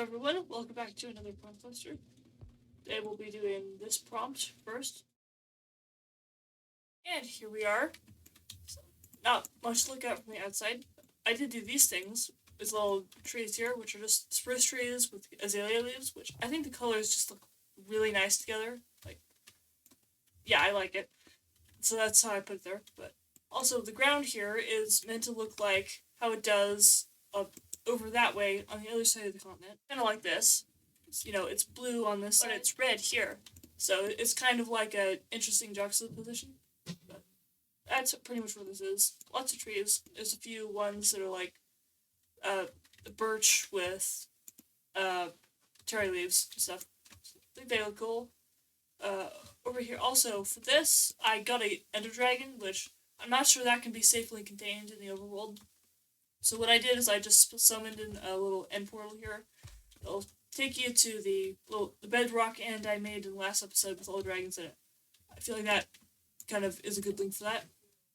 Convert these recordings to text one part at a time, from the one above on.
Hello everyone, welcome back to another prompt poster. Today we'll be doing this prompt first. And here we are. So, not much to look at from the outside. I did do these things. These little trees here, which are just spruce trees with azalea leaves, which I think the colors just look really nice together. Yeah, I like it. So that's how I put it there. But also the ground here is meant to look like how it does over that way on the other side of the continent. Kind of like this. It's blue on this side, but it's red here. So it's kind of like an interesting juxtaposition. But that's pretty much what this is. Lots of trees. There's a few ones that are like birch with cherry leaves and stuff. I think they look cool. Over here also, for this, I got a ender dragon, which I'm not sure that can be safely contained in the overworld. So what I did is I just summoned in a little end portal here. It'll take you to the bedrock end I made in the last episode with all the dragons in it. I feel like that kind of is a good link for that.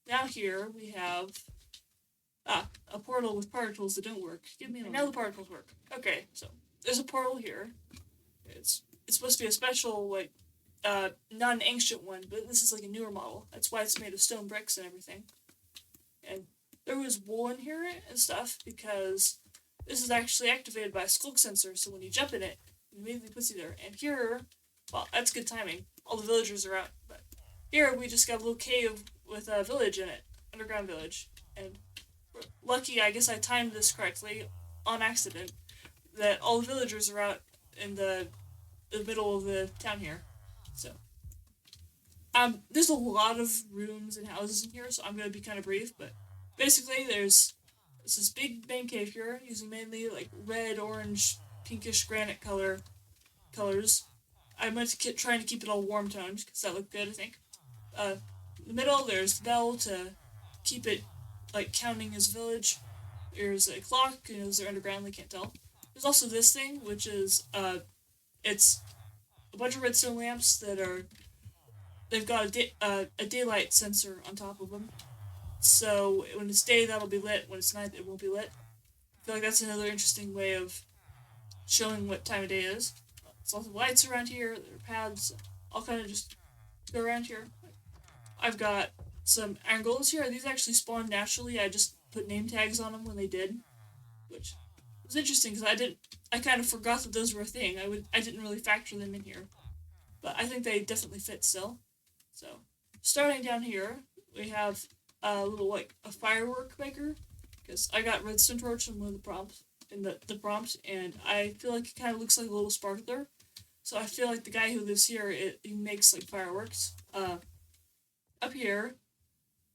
Now here we have a portal with particles that don't work. Give me a moment. Now the particles work. Okay, so there's a portal here. It's supposed to be a special non-ancient one, but this is like a newer model. That's why it's made of stone bricks and everything. And there was wool in here and stuff because this is actually activated by a skulk sensor, so when you jump in it, it immediately puts you there. And here, well, that's good timing. All the villagers are out. But here, we just got a little cave with a village in it. Underground village. And we're lucky, I guess I timed this correctly, on accident, that all the villagers are out in the middle of the town here. So, there's a lot of rooms and houses in here, so I'm going to be kind of brief, but basically there's this big main cave here, using mainly like red, orange, pinkish granite colors. I meant to trying to keep it all warm toned, because that looked good, I think. In the middle, there's the bell to keep it like counting as a village. There's a clock, and those are underground, they can't tell. There's also this thing, which is, it's a bunch of redstone lamps they've got a daylight sensor on top of them. So when it's day, that'll be lit. When it's night, it won't be lit. I feel like that's another interesting way of showing what time of day it is. There's lots of lights around here. There are paths. I'll kind of just go around here. I've got some iron golems here. These actually spawned naturally. I just put name tags on them when they did, which was interesting because I kind of forgot that those were a thing. I didn't really factor them in here, but I think they definitely fit still. So starting down here, we have a little a firework maker, because I got redstone torch in one of the prompts and I feel like it kind of looks like a little sparkler. So I feel like the guy who lives here, he makes like fireworks. Up here,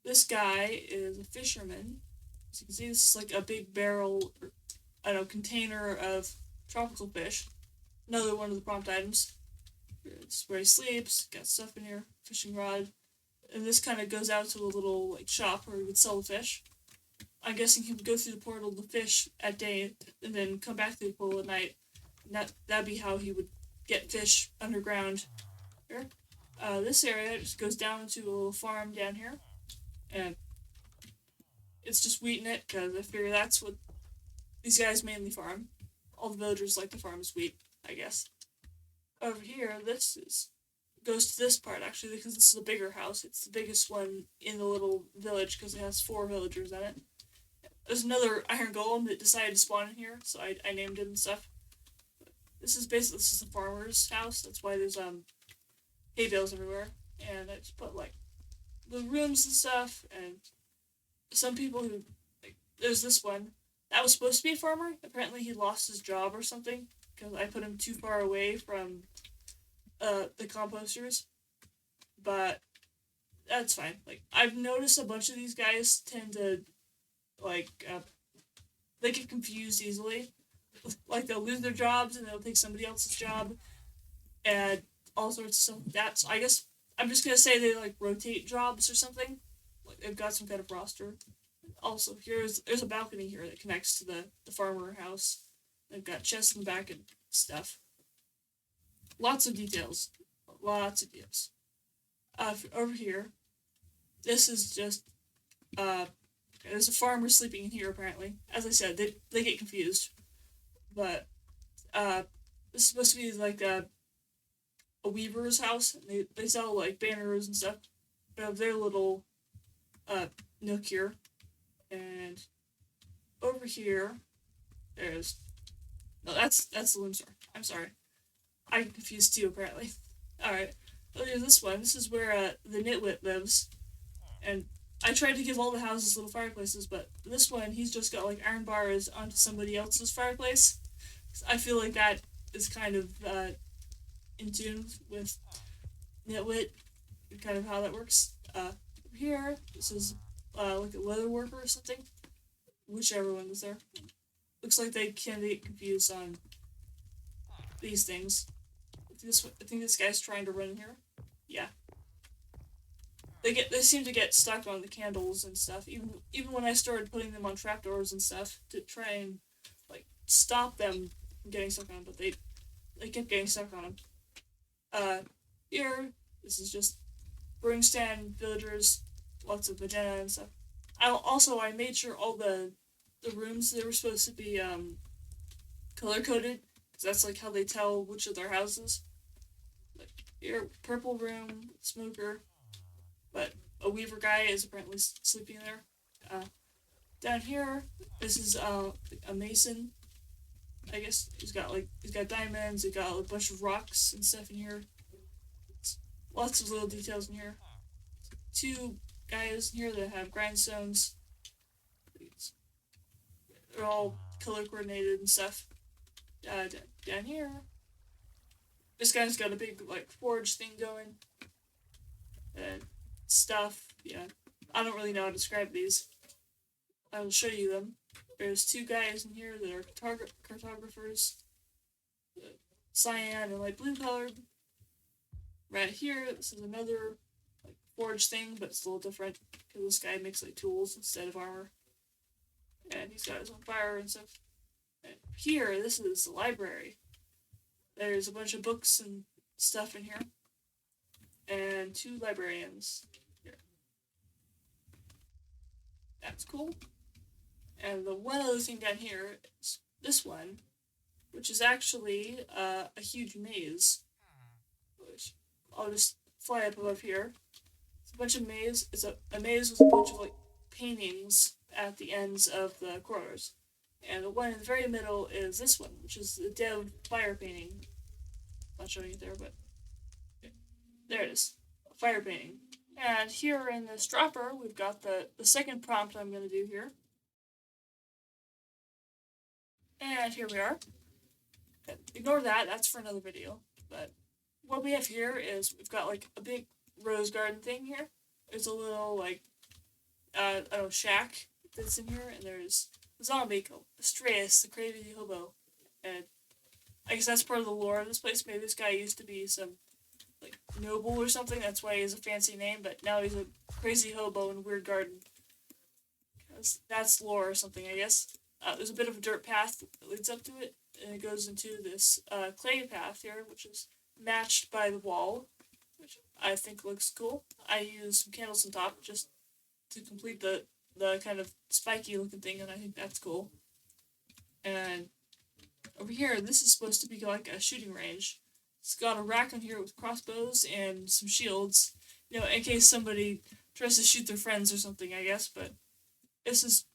this guy is a fisherman. So you can see this is like a big barrel, or, I don't know, container of tropical fish. Another one of the prompt items. It's where he sleeps. Got stuff in here, fishing rod. And this kind of goes out to a little shop where he would sell the fish. I'm guessing he would go through the portal to fish at day and then come back to the portal at night. And that'd be how he would get fish underground here. This area just goes down to a little farm down here. And it's just wheat in it, because I figure that's what these guys mainly farm. All the villagers like to farm is wheat, I guess. Over here, goes to this part, actually, because this is a bigger house. It's the biggest one in the little village, because it has 4 villagers in it. There's another iron golem that decided to spawn in here, so I named him and stuff. This is a farmer's house. That's why there's hay bales everywhere. And I just put the rooms and stuff, and some people who there's this one that was supposed to be a farmer. Apparently he lost his job or something, because I put him too far away from the composters, but that's fine. I've noticed a bunch of these guys tend to they get confused easily. They'll lose their jobs and they'll take somebody else's job and all sorts of stuff like that. So I guess I'm just gonna say they rotate jobs or something. They've got some kind of roster. Also, there's a balcony here that connects to the farmer house. They've got chests in the back and stuff. Lots of details. Over here, this is just, there's a farmer sleeping in here, apparently. As I said, they get confused. But, this is supposed to be like a weaver's house. And they sell like banners and stuff. They have their little nook here. And over here, there's no, that's the loom store. I'm sorry, I'm confused too. Apparently, all right. Oh, there's this one. This is where the nitwit lives, and I tried to give all the houses little fireplaces, but this one he's just got like iron bars onto somebody else's fireplace. I feel like that is kind of in tune with nitwit, kind of how that works. Here, this is like a leather worker or something. Whichever one is there. Looks like they can get confused on these things. I think this guy's trying to run here. Yeah. They seem to get stuck on the candles and stuff. Even when I started putting them on trapdoors and stuff to try and like stop them from getting stuck on them, but they kept getting stuck on them. Here, this is just brewing stand, villagers, lots of magenta and stuff. I made sure all the rooms they were supposed to be color coded, because that's like how they tell which of their houses. Like here, purple room, smoker, but a weaver guy is apparently sleeping there. Down here, this is a mason. I guess he's got diamonds. He's got a bunch of rocks and stuff in here. Lots of little details in here. Two guys in here that have grindstones. They're all color coordinated and stuff. Down here, this guy's got a big like forge thing going. And stuff. Yeah, I don't really know how to describe these. I will show you them. There's two guys in here that are cartographers. Cyan and light blue colored. Right here, this is another like forge thing, but it's a little different because this guy makes like tools instead of armor. And he's got his own fire and stuff. And here, this is the library. There's a bunch of books and stuff in here. And two librarians here. That's cool. And the one other thing down here is this one, which is actually a huge maze. Which I'll just fly up above here. It's a bunch of maze. It's a maze with a bunch of like paintings at the ends of the corridors. And the one in the very middle is this one, which is the dev fire painting. I'm not showing it there, but there it is. A fire painting. And here in this dropper, we've got the second prompt I'm going to do here. And here we are. Ignore that, that's for another video. But what we have here is we've got like a big rose garden thing here. There's a little like, shack that's in here, and there's a zombie called Astraeus, the crazy hobo. And I guess that's part of the lore of this place. Maybe this guy used to be some like noble or something, that's why he has a fancy name, but now he's a crazy hobo in a weird garden. That's lore or something, I guess. There's a bit of a dirt path that leads up to it, and it goes into this clay path here, which is matched by the wall, which I think looks cool. I used some candles on top just to complete the kind of spiky looking thing, and I think that's cool. And over here, this is supposed to be like a shooting range. It's got a rack on here with crossbows and some shields, in case somebody tries to shoot their friends or something, I guess, but this is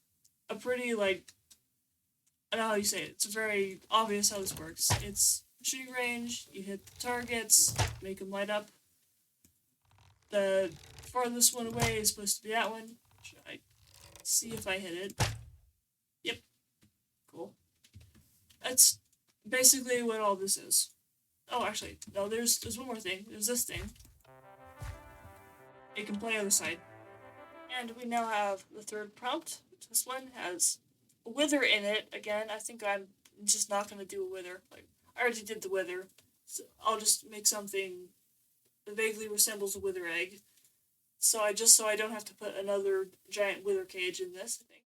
a pretty, like, I don't know how you say it. It's very obvious how this works. It's a shooting range, you hit the targets, make them light up. The farthest one away is supposed to be that one. Should I see if I hit it? Yep. Cool. That's basically what all this is. Oh, actually, no, there's one more thing. There's this thing. It can play other side. And we now have the third prompt. This one has a wither in it. Again, I think I'm just not going to do a wither. Like, I already did the wither. So I'll just make something that vaguely resembles a wither egg. So I don't have to put another giant wither cage in this, I think.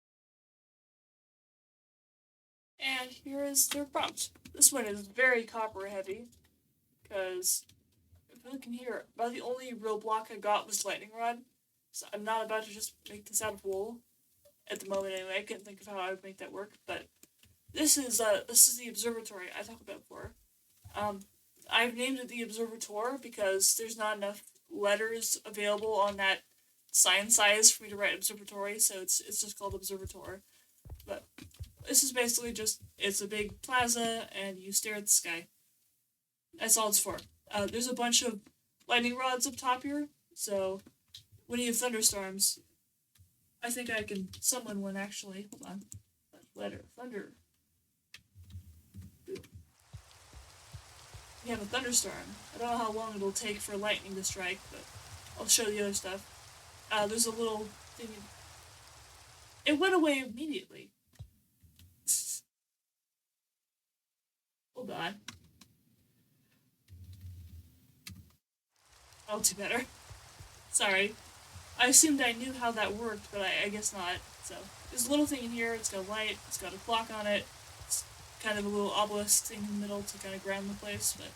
And here is the prompt. This one is very copper heavy, because if you look in here, about the only real block I got was lightning rod. So I'm not about to just make this out of wool at the moment anyway. I couldn't think of how I would make that work, but this is the observatory I talked about before. Um, I've named it the Observator because there's not enough letters available on that sign size for me to write observatory, so it's just called Observator. But this is basically just it's a big plaza and you stare at the sky. That's all it's for. There's a bunch of lightning rods up top here, so when you have thunderstorms, I think I can summon one actually. Hold on. Letter thunder. You have a thunderstorm. I don't know how long it'll take for lightning to strike, but I'll show the other stuff. There's a little thing. It went away immediately. Hold on. I'll do better. Sorry. I assumed I knew how that worked, but I guess not. So, there's a little thing in here. It's got light. It's got a clock on it. It's kind of a little obelisk thing in the middle to kind of ground the place. But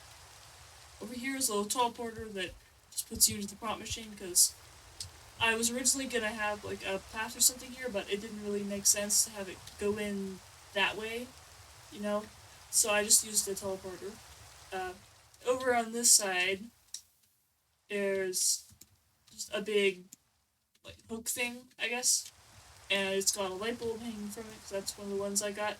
over here is a little teleporter that just puts you into the prompt machine because I was originally gonna have like a path or something here, but it didn't really make sense to have it go in that way, you know. So I just used the teleporter. Uh, Over on this side, there's just a big like hook thing, I guess, and it's got a light bulb hanging from it because that's one of the ones I got.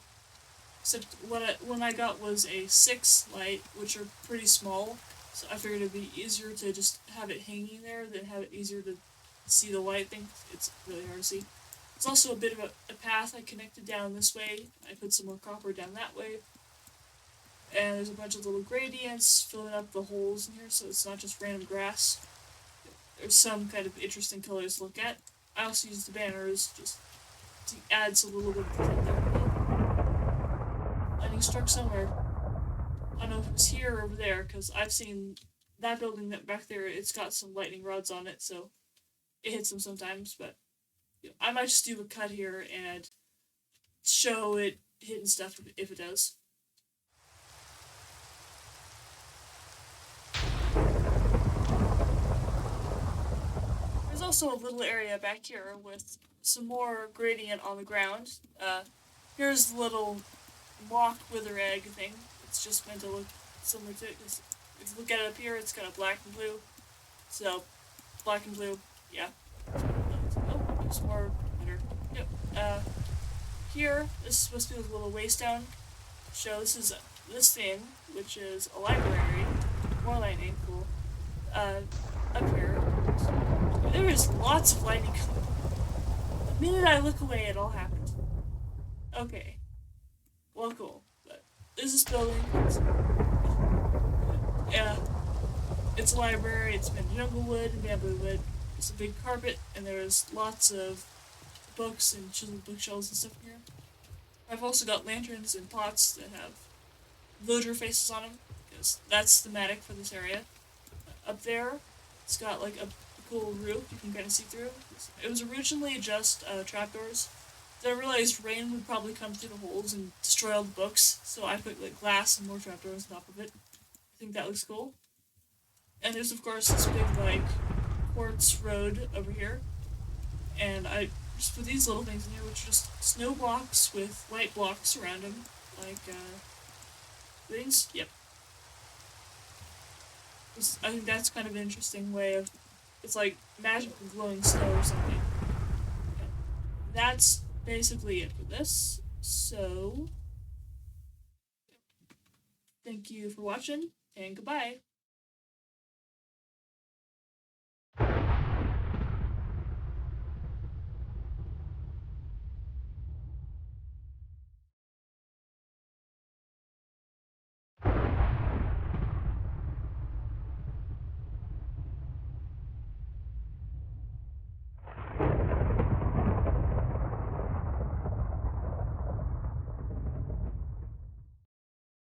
Except what I got was a 6 light, which are pretty small, so I figured it'd be easier to just have it hanging there than have it easier to see the light thing. It's really hard to see. It's also a bit of a path I connected down this way. I put some more copper down that way. And there's a bunch of little gradients filling up the holes in here, so it's not just random grass. There's some kind of interesting colors to look at. I also used the banners just to add a little bit of detail there. Lightning struck somewhere. I don't know if it was here or over there, because I've seen that building that back there, it's got some lightning rods on it, so it hits them sometimes, but I might just do a cut here and show it hitting stuff if it does. There's also a little area back here with some more gradient on the ground. Here's the little mock wither egg thing. It's just meant to look similar to it. If you look at it up here, it's kind of black and blue. So, black and blue, yeah. Oh, there's more glitter. Yep. Here, this is supposed to be a little waste down. So this is this thing, which is a library. More lightning, cool. Up here, there is lots of lightning. The minute I look away, it all happens. Okay, well, cool. But there's this building. Yeah, it's a library. It's made of jungle wood and bamboo wood. It's a big carpet, and there's lots of books and chiseled bookshelves and stuff in here. I've also got lanterns and pots that have villager faces on them, because that's thematic for this area. Up there, it's got like a cool roof you can kind of see through. It was originally just trapdoors. Then I realized rain would probably come through the holes and destroy all the books, so I put like glass and more trapdoors on top of it. I think that looks cool. And there's of course this big like quartz road over here, and I just put these little things in here, which are just snow blocks with white blocks around them, like things. Yep. I think that's kind of an interesting way of. It's like magical glowing snow or something. Yeah. That's basically it for this. So, thank you for watching, and goodbye.